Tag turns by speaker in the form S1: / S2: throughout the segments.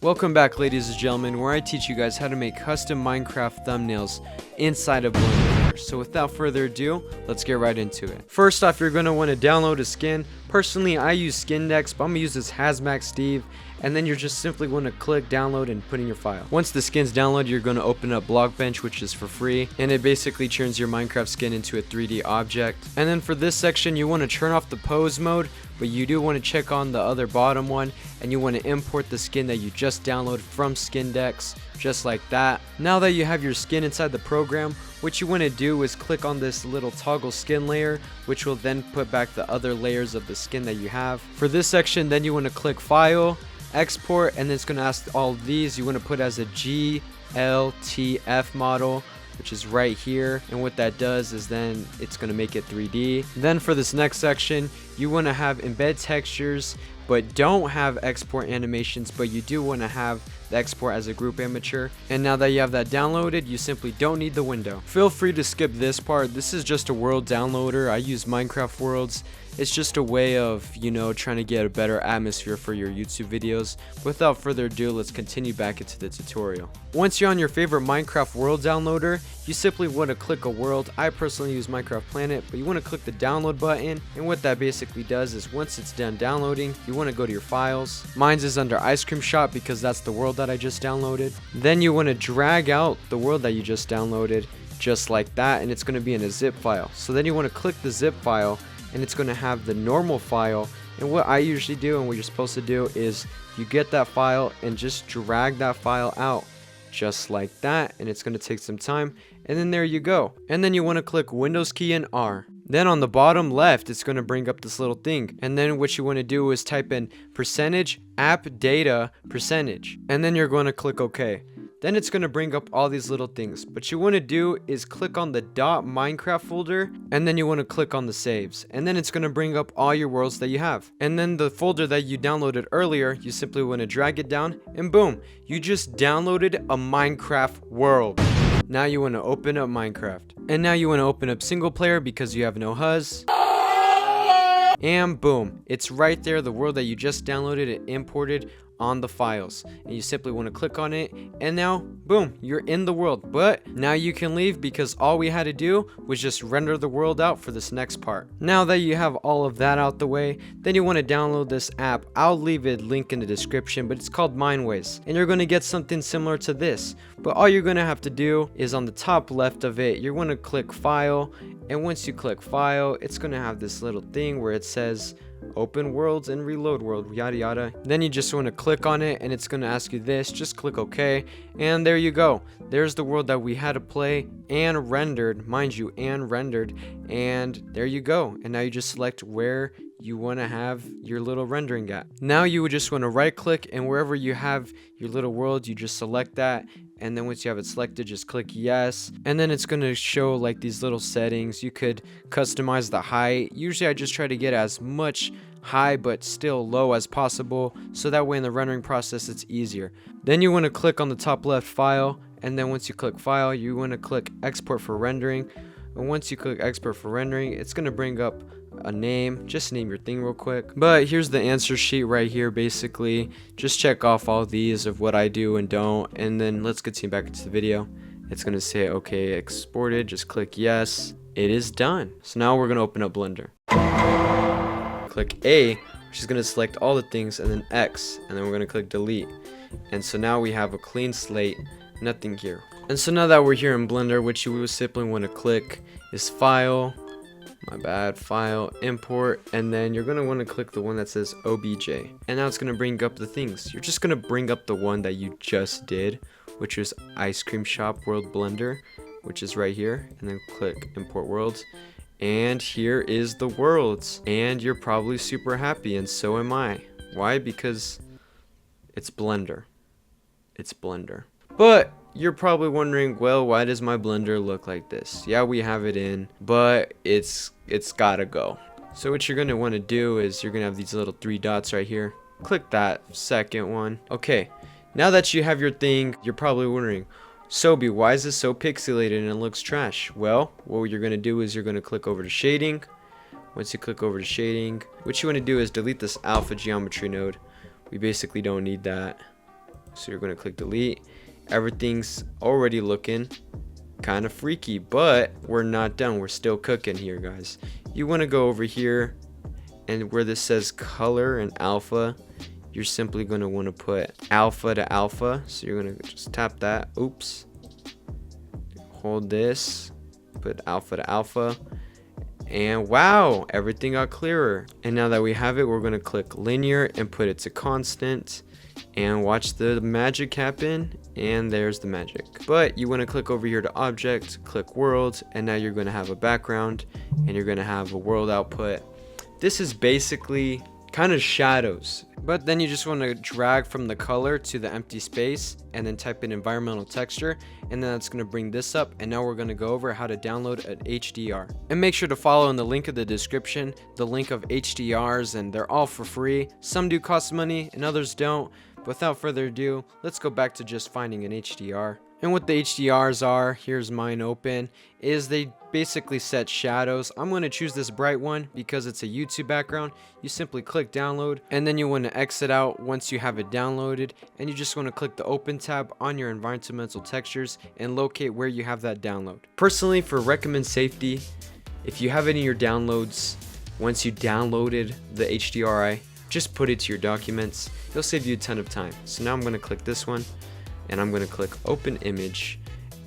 S1: Welcome back, ladies and gentlemen, where I teach you guys how to make custom Minecraft thumbnails inside of Blender. So without further ado, let's get right into it. First off, you're going to want to download a skin. Personally, I use SkinDex, but I'm going to use this Hazmat Steve. And then you're just simply going to click download and put in your file. Once the skin's downloaded, you're going to open up Blockbench, which is for free, and it basically turns your Minecraft skin into a 3D object. And then for this section, you want to turn off the pose mode, but you do want to check on the other bottom one, and you want to import the skin that you just downloaded from SkinDex, just like that. Now that you have your skin inside the program, what you want to do is click on this little toggle skin layer, which will then put back the other layers of the skin that you have. For this section, then you want to click File, Export, and then it's going to ask all of these. You want to put as a GLTF model, which is right here, and what that does is then it's going to make it 3D. Then for this next section, you want to have embed textures, but don't have export animations, but you do want to have the export as a group amateur. And now that you have that downloaded, you simply don't need the window. Feel free to skip this part. This is just a world downloader. I use Minecraft worlds. It's just a way of, trying to get a better atmosphere for your YouTube videos. Without further ado, let's continue back into the tutorial. Once you're on your favorite Minecraft world downloader, you simply want to click a world. I personally use Minecraft Planet, but you want to click the download button, and what that basically does is once it's done downloading, you want to go to your files. Mine's is under Ice Cream Shop because that's the world that I just downloaded. Then you want to drag out the world that you just downloaded, just like that, and it's going to be in a zip file. So then you want to click the zip file, and it's going to have the normal file. And what I usually do and what you're supposed to do is you get that file and just drag that file out just like that, and it's going to take some time, and then there you go. And then you want to click Windows key and R. Then on the bottom left, it's going to bring up this little thing, and then what you want to do is type in %app_data%, and then you're going to click OK. Then it's going to bring up all these little things. What you want to do is click on the .minecraft folder, and then you want to click on the saves. And then it's going to bring up all your worlds that you have. And then the folder that you downloaded earlier, you simply want to drag it down, and boom, you just downloaded a Minecraft world. Now you want to open up Minecraft. And now you want to open up single player because you have no HUZ. And boom, it's right there, the world that you just downloaded and imported on the files, and you simply want to click on it, and now boom, you're in the world. But now you can leave because all we had to do was just render the world out for this next part. Now that you have all of that out the way, then you want to download this app. I'll leave a link in the description, but it's called Mineways, and you're going to get something similar to this. But all you're going to have to do is on the top left of it, you're going to click File, and once you click File, it's going to have this little thing where it says open worlds and reload world, yada yada. Then you just want to click on it, and it's going to ask you this. Just click OK, and there you go. There's the world that we had to play and rendered, mind you, and there you go. And now you just select where you want to have your little rendering at. Now you would just want to right click, and wherever you have your little world, you just select that. And then once you have it selected, just click yes, and then it's going to show like these little settings. You could customize the height. Usually I just try to get as much high but still low as possible, so that way in the rendering process it's easier. Then you want to click on the top left file, and then once you click file, you want to click export for rendering. And once you click export for rendering, it's going to bring up a name. Just name your thing real quick. But here's the answer sheet right here. Basically just check off all these of what I do and don't, and then let's continue back into the video. It's going to say okay, exported. Just click yes. It is done. So now we're going to open up Blender. Click A, which is going to select all the things, and then X, and then we're going to click delete. And so now we have a clean slate, nothing here. And so now that we're here in Blender, what you will simply want to click is file, file, import, and then you're going to want to click the one that says OBJ. And now it's going to bring up the things. You're just going to bring up the one that you just did, which is Ice Cream Shop World Blender, which is right here, and then click import worlds. And here is the worlds, and you're probably super happy, and so am I. Why? Because it's Blender. It's Blender. But you're probably wondering, well, why does my Blender look like this? Yeah, we have it in, but it's gotta go. So what you're gonna want to do is you're gonna have these little 3 dots right here. Click that second one. Okay, now that you have your thing, you're probably wondering, Sobi, why is this so pixelated and it looks trash? Well, what you're gonna do is you're gonna click over to shading. Once you click over to shading, what you want to do is delete this alpha geometry node. We basically don't need that. So you're going to click delete. Everything's already looking kind of freaky, but we're not done. We're still cooking here, guys. You want to go over here, and where this says color and alpha, you're simply going to want to put alpha to alpha. So you're going to just tap that. Oops. Hold this, put alpha to alpha, and wow, everything got clearer. And now that we have it, we're going to click linear and put it to constant, and watch the magic happen. And there's the magic. But you want to click over here to object, click world, and now you're going to have a background, and you're going to have a world output. This is basically kind of shadows, but then you just want to drag from the color to the empty space and then type in environmental texture, and then that's going to bring this up. And now we're going to go over how to download an HDR, and make sure to follow in the link of the description the link of HDRs, and they're all for free. Some do cost money and others don't. Without further ado, let's go back to just finding an HDR. And what the HDRs are, here's mine open, is they basically set shadows. I'm going to choose this bright one because it's a YouTube background. You simply click download, and then you want to exit out once you have it downloaded, and you just want to click the open tab on your environmental textures and locate where you have that download. Personally, for recommend safety, if you have any of your downloads, once you downloaded the HDRI, just put it to your documents. It'll save you a ton of time. So now I'm going to click this one, and I'm going to click open image,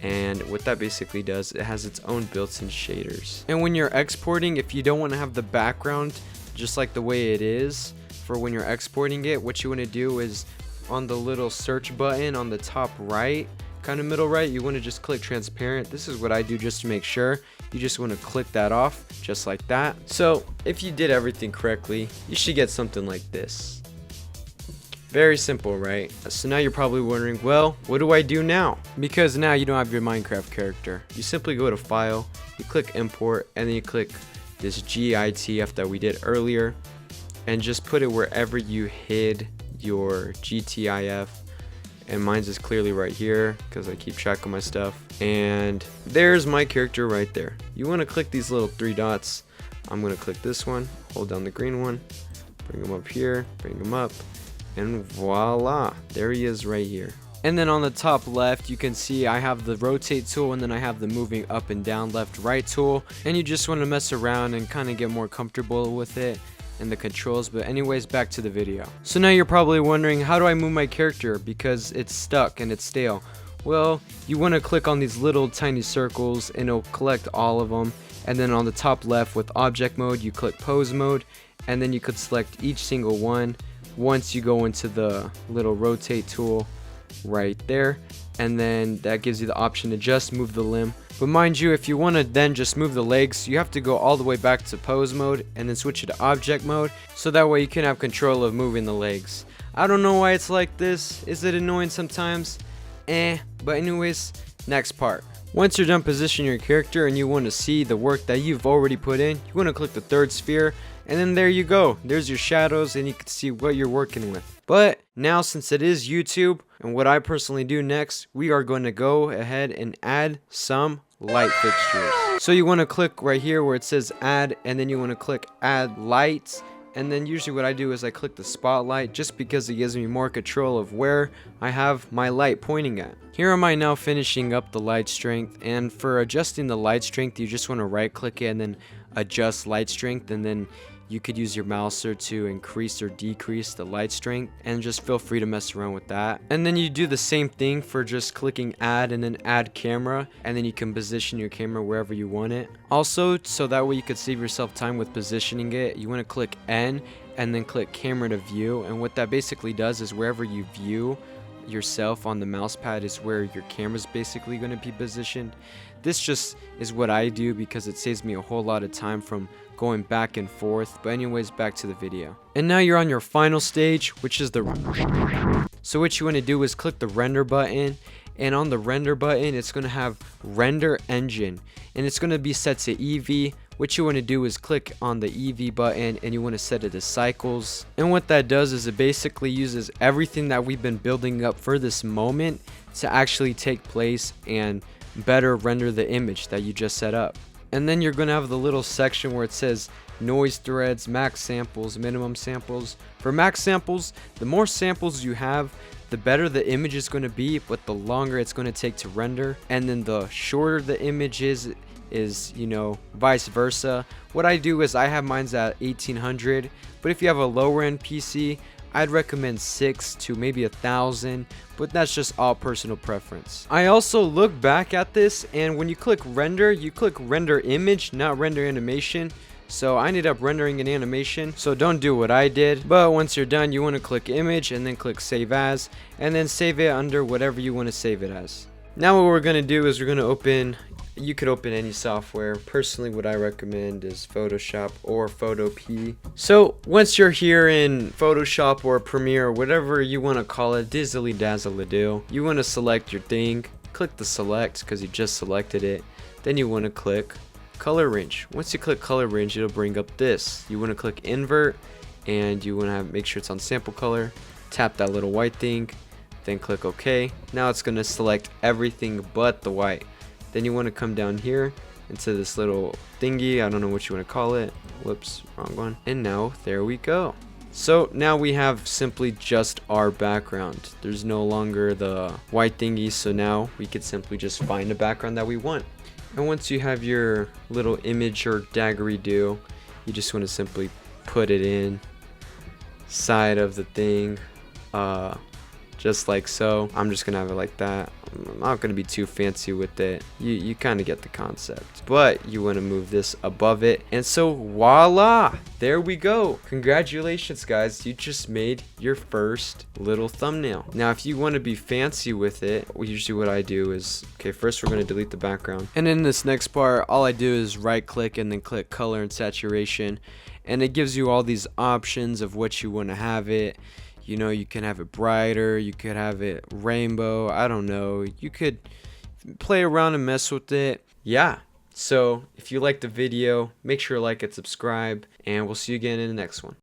S1: and what that basically does, it has its own built-in shaders. And when you're exporting, if you don't want to have the background just like the way it is for when you're exporting it, what you want to do is on the little search button on the top right, kind of middle right, you want to just click transparent. This is what I do just to make sure. You just want to click that off just like that. So if you did everything correctly, you should get something like this. Very simple, right? So now you're probably wondering, well, what do I do now? Because now you don't have your Minecraft character. You simply go to file, you click import, and then you click this GITF that we did earlier, and just put it wherever you hid your GTIF. And mine's is clearly right here because I keep track of my stuff. And there's my character right there. You want to click these little three dots. I'm going to click this one, hold down the green one, bring them up here, bring them up, and voila, there he is right here. And then on the top left, you can see I have the rotate tool, and then I have the moving up and down left right tool. And you just want to mess around and kind of get more comfortable with it and the controls. But anyways, back to the video. So now you're probably wondering, how do I move my character because it's stuck and it's stale? Well, you want to click on these little tiny circles and it'll collect all of them. And then on the top left with object mode, you click pose mode, and then you could select each single one once you go into the little rotate tool right there, and then that gives you the option to just move the limb. But mind you, if you want to then just move the legs, you have to go all the way back to pose mode and then switch it to object mode, so that way you can have control of moving the legs. I don't know why it's like this. Is it annoying sometimes? But anyways, next part. Once you're done positioning your character and you want to see the work that you've already put in, you want to click the third sphere, and then there you go. There's your shadows, and you can see what you're working with. But now, since it is YouTube, and what I personally do next, we are going to go ahead and add some light fixtures. So you want to click right here where it says add, and then you want to click add lights. And then usually what I do is I click the spotlight, just because it gives me more control of where I have my light pointing at. Here am I now finishing up the light strength, and for adjusting the light strength, you just want to right click it and then adjust light strength, and then you could use your mouser to increase or decrease the light strength, and just feel free to mess around with that. And then you do the same thing for just clicking add and then add camera, and then you can position your camera wherever you want it. Also, so that way you could save yourself time with positioning it, you want to click N and then click camera to view, and what that basically does is wherever you view yourself on the mouse pad is where your camera's basically going to be positioned. This just is what I do because it saves me a whole lot of time from going back and forth. But anyways, back to the video. And now you're on your final stage, which is the so what you want to do is click the render button, and on the render button it's going to have render engine, and it's going to be set to EV. What you want to do is click on the EV button, and you want to set it to cycles. And what that does is it basically uses everything that we've been building up for this moment to actually take place and better render the image that you just set up. And then you're going to have the little section where it says noise threads, max samples, minimum samples. For max samples, the more samples you have, the better the image is going to be, but the longer it's going to take to render. And then the shorter the image is you know, vice versa. What I do is I have mine's at 1800, but if you have a lower end PC, I'd recommend 6 to maybe 1000, but that's just all personal preference. I also look back at this, and when you click render, you click render image, not render animation. So I ended up rendering an animation, so don't do what I did. But once you're done, you want to click image and then click save as, and then save it under whatever you want to save it as. Now what we're going to do is we're going to open, you could open any software. Personally, what I recommend is Photoshop or Photopea. So once you're here in Photoshop or Premiere or whatever you want to call it, dizzly dazzle do, you want to select your thing, click the select because you just selected it. Then you want to click color range. Once you click color range, it'll bring up this. You want to click invert, and you want to make sure it's on sample color. Tap that little white thing, then click OK. Now it's going to select everything but the white. Then you want to come down here into this little thingy, I don't know what you want to call it. Whoops, wrong one. And now there we go. So now we have simply just our background. There's no longer the white thingy, so now we could simply just find a background that we want. And once you have your little image or daggery do, you just want to simply put it in side of the thing, just like so. I'm just gonna have it like that. I'm not gonna be too fancy with it. You kind of get the concept, but you want to move this above it, and so voila, there we go. Congratulations guys, you just made your first little thumbnail. Now if you want to be fancy with it, usually what I do is, okay, first we're going to delete the background, and in this next part all I do is right click and then click color and saturation, and it gives you all these options of what you want to have it. You know, you can have it brighter, you could have it rainbow, I don't know. You could play around and mess with it. Yeah, so if you liked the video, make sure to like and subscribe, and we'll see you again in the next one.